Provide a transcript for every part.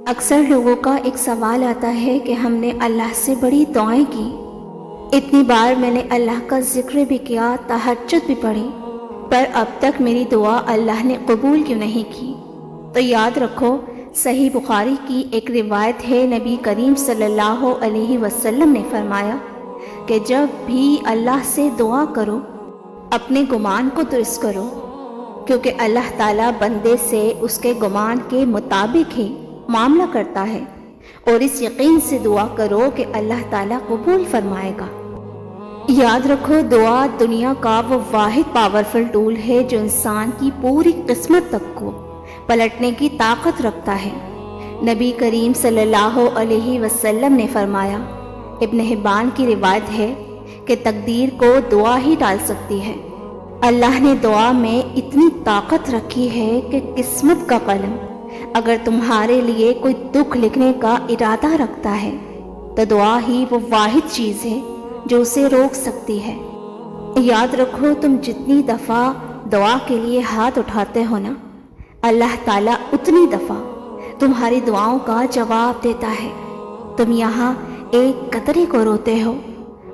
اکثر لوگوں کا ایک سوال آتا ہے کہ ہم نے اللہ سے بڑی دعائیں کی، اتنی بار میں نے اللہ کا ذکر بھی کیا، تہجد بھی پڑھی، پر اب تک میری دعا اللہ نے قبول کیوں نہیں کی؟ تو یاد رکھو، صحیح بخاری کی ایک روایت ہے، نبی کریم صلی اللہ علیہ وسلم نے فرمایا کہ جب بھی اللہ سے دعا کرو اپنے گمان کو درست کرو، کیونکہ اللہ تعالیٰ بندے سے اس کے گمان کے مطابق ہی معاملہ کرتا ہے، اور اس یقین سے دعا کرو کہ اللہ تعالیٰ قبول فرمائے گا۔ یاد رکھو، دعا دنیا کا وہ واحد پاورفل ٹول ہے جو انسان کی پوری قسمت تک کو پلٹنے کی طاقت رکھتا ہے۔ نبی کریم صلی اللہ علیہ وسلم نے فرمایا، ابن حبان کی روایت ہے کہ تقدیر کو دعا ہی ٹال سکتی ہے۔ اللہ نے دعا میں اتنی طاقت رکھی ہے کہ قسمت کا قلم اگر تمہارے لیے کوئی دکھ لکھنے کا ارادہ رکھتا ہے تو دعا ہی وہ واحد چیز ہے جو اسے روک سکتی ہے۔ یاد رکھو، تم جتنی دفعہ دعا کے لیے ہاتھ اٹھاتے ہو نا، اللہ تعالیٰ اتنی دفعہ تمہاری دعاؤں کا جواب دیتا ہے۔ تم یہاں ایک قطرے کو روتے ہو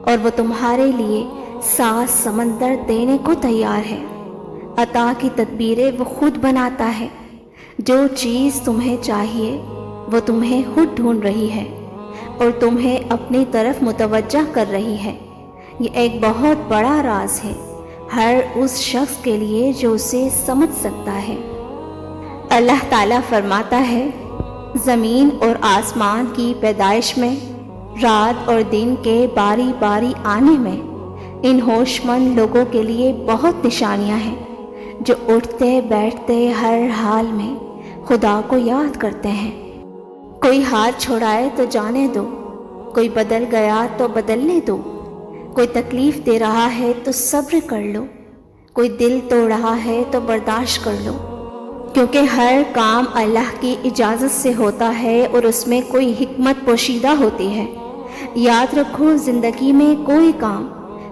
اور وہ تمہارے لیے 7 سمندر دینے کو تیار ہے۔ عطا کی تدبیریں وہ خود بناتا ہے۔ جو چیز تمہیں چاہیے وہ تمہیں خود ڈھونڈ رہی ہے اور تمہیں اپنی طرف متوجہ کر رہی ہے۔ یہ ایک بہت بڑا راز ہے ہر اس شخص کے لیے جو اسے سمجھ سکتا ہے۔ اللہ تعالیٰ فرماتا ہے، زمین اور آسمان کی پیدائش میں، رات اور دن کے باری باری آنے میں ان ہوش مند لوگوں کے لیے بہت نشانیاں ہیں جو اٹھتے بیٹھتے ہر حال میں خدا کو یاد کرتے ہیں۔ کوئی ہاتھ چھوڑائے تو جانے دو، کوئی بدل گیا تو بدلنے دو، کوئی تکلیف دے رہا ہے تو صبر کر لو، کوئی دل توڑ رہا ہے تو برداشت کر لو، کیونکہ ہر کام اللہ کی اجازت سے ہوتا ہے اور اس میں کوئی حکمت پوشیدہ ہوتی ہے۔ یاد رکھو، زندگی میں کوئی کام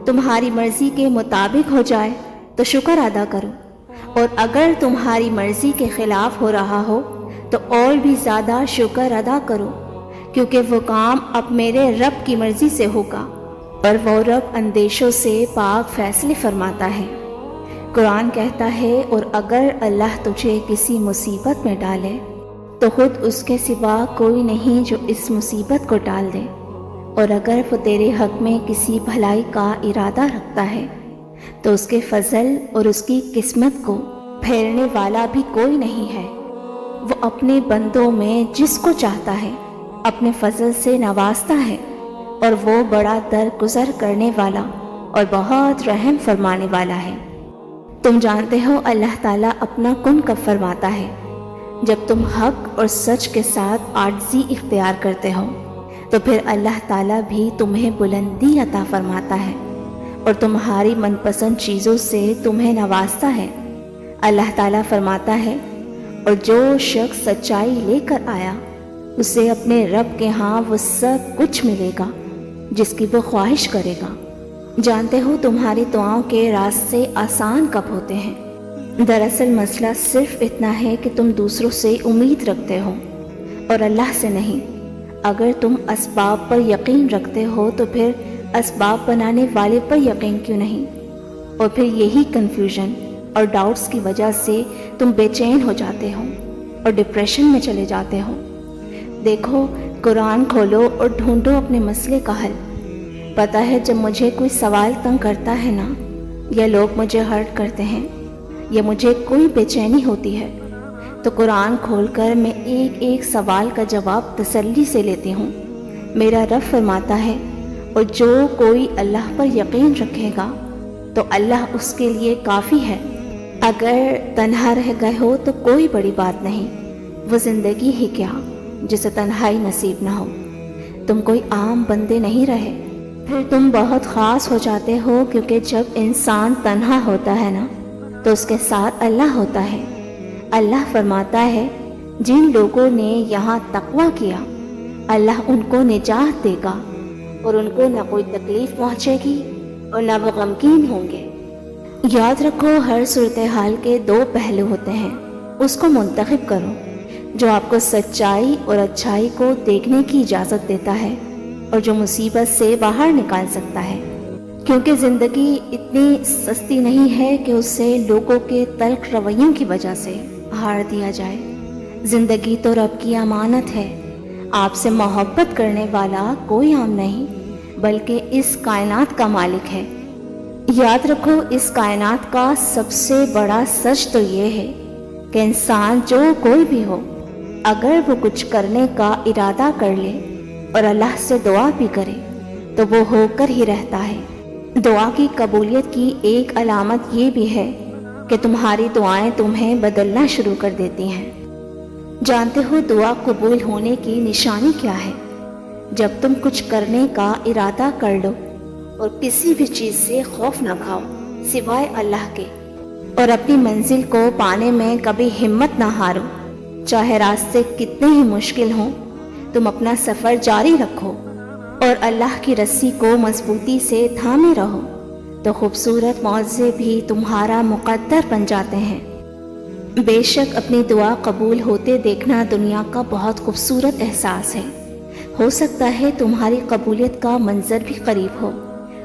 تمہاری مرضی کے مطابق ہو جائے تو شکر ادا کرو، اور اگر تمہاری مرضی کے خلاف ہو رہا ہو تو اور بھی زیادہ شکر ادا کرو، کیونکہ وہ کام اب میرے رب کی مرضی سے ہوگا، اور وہ رب اندیشوں سے پاک فیصلے فرماتا ہے۔ قرآن کہتا ہے، اور اگر اللہ تجھے کسی مصیبت میں ڈالے تو خود اس کے سوا کوئی نہیں جو اس مصیبت کو ٹال دے، اور اگر وہ تیرے حق میں کسی بھلائی کا ارادہ رکھتا ہے تو اس کے فضل اور اس کی قسمت کو پھیرنے والا بھی کوئی نہیں ہے۔ وہ اپنے بندوں میں جس کو چاہتا ہے اپنے فضل سے نوازتا ہے، اور وہ بڑا درگزر کرنے والا اور بہت رحم فرمانے والا ہے۔ تم جانتے ہو، اللہ تعالیٰ اپنا کن کب فرماتا ہے؟ جب تم حق اور سچ کے ساتھ عاجزی اختیار کرتے ہو تو پھر اللہ تعالیٰ بھی تمہیں بلندی عطا فرماتا ہے اور تمہاری من پسند چیزوں سے تمہیں نوازتا ہے۔ اللہ تعالیٰ فرماتا ہے، اور جو شخص سچائی لے کر آیا اسے اپنے رب کے ہاں وہ سب کچھ ملے گا جس کی وہ خواہش کرے گا۔ جانتے ہو، تمہاری دعاؤں کے راستے آسان کب ہوتے ہیں؟ دراصل مسئلہ صرف اتنا ہے کہ تم دوسروں سے امید رکھتے ہو اور اللہ سے نہیں۔ اگر تم اسباب پر یقین رکھتے ہو تو پھر اسباب بنانے والے پر یقین کیوں نہیں؟ اور پھر یہی کنفیوژن اور ڈاؤٹس کی وجہ سے تم بے چین ہو جاتے ہو اور ڈپریشن میں چلے جاتے ہو۔ دیکھو، قرآن کھولو اور ڈھونڈو اپنے مسئلے کا حل۔ پتہ ہے، جب مجھے کوئی سوال تنگ کرتا ہے نا، یا لوگ مجھے ہرٹ کرتے ہیں، یا مجھے کوئی بے چینی ہوتی ہے، تو قرآن کھول کر میں ایک ایک سوال کا جواب تسلی سے لیتی ہوں۔ میرا رب فرماتا ہے، اور جو کوئی اللہ پر یقین رکھے گا تو اللہ اس کے لیے کافی ہے۔ اگر تنہا رہ گئے ہو تو کوئی بڑی بات نہیں، وہ زندگی ہی کیا جسے تنہائی نصیب نہ ہو۔ تم کوئی عام بندے نہیں رہے، پھر تم بہت خاص ہو جاتے ہو، کیونکہ جب انسان تنہا ہوتا ہے نا تو اس کے ساتھ اللہ ہوتا ہے۔ اللہ فرماتا ہے، جن لوگوں نے یہاں تقویٰ کیا اللہ ان کو نجات دے گا، اور ان کو نہ کوئی تکلیف پہنچے گی اور نہ وہ غمگین ہوں گے۔ یاد رکھو، ہر صورتحال کے 2 پہلو ہوتے ہیں، اس کو منتخب کرو۔ جو آپ کو سچائی اور اچھائی کو دیکھنے کی اجازت دیتا ہے اور جو مصیبت سے باہر نکال سکتا ہے، کیونکہ زندگی اتنی سستی نہیں ہے کہ اسے لوگوں کے تلخ رویوں کی وجہ سے ہار دیا جائے۔ زندگی تو رب کی امانت ہے۔ آپ سے محبت کرنے والا کوئی عام نہیں بلکہ اس کائنات کا مالک ہے۔ یاد رکھو، اس کائنات کا سب سے بڑا سچ تو یہ ہے کہ انسان جو کوئی بھی ہو، اگر وہ کچھ کرنے کا ارادہ کر لے اور اللہ سے دعا بھی کرے تو وہ ہو کر ہی رہتا ہے۔ دعا کی قبولیت کی ایک علامت یہ بھی ہے کہ تمہاری دعائیں تمہیں بدلنا شروع کر دیتی ہیں۔ جانتے ہو دعا قبول ہونے کی نشانی کیا ہے؟ جب تم کچھ کرنے کا ارادہ کر لو اور کسی بھی چیز سے خوف نہ کھاؤ سوائے اللہ کے، اور اپنی منزل کو پانے میں کبھی ہمت نہ ہارو، چاہے راستے کتنے ہی مشکل ہوں، تم اپنا سفر جاری رکھو اور اللہ کی رسی کو مضبوطی سے تھامے رہو، تو خوبصورت معجزے بھی تمہارا مقدر بن جاتے ہیں۔ بے شک اپنی دعا قبول ہوتے دیکھنا دنیا کا بہت خوبصورت احساس ہے۔ ہو سکتا ہے تمہاری قبولیت کا منظر بھی قریب ہو،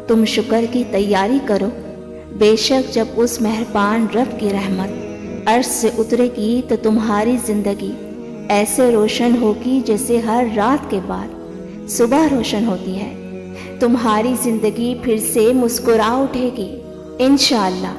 تم شکر کی تیاری کرو۔ بے شک جب اس مہربان رب کی رحمت عرش سے اترے گی تو تمہاری زندگی ایسے روشن ہوگی جیسے ہر رات کے بعد صبح روشن ہوتی ہے۔ تمہاری زندگی پھر سے مسکرا اٹھے گی انشاءاللہ۔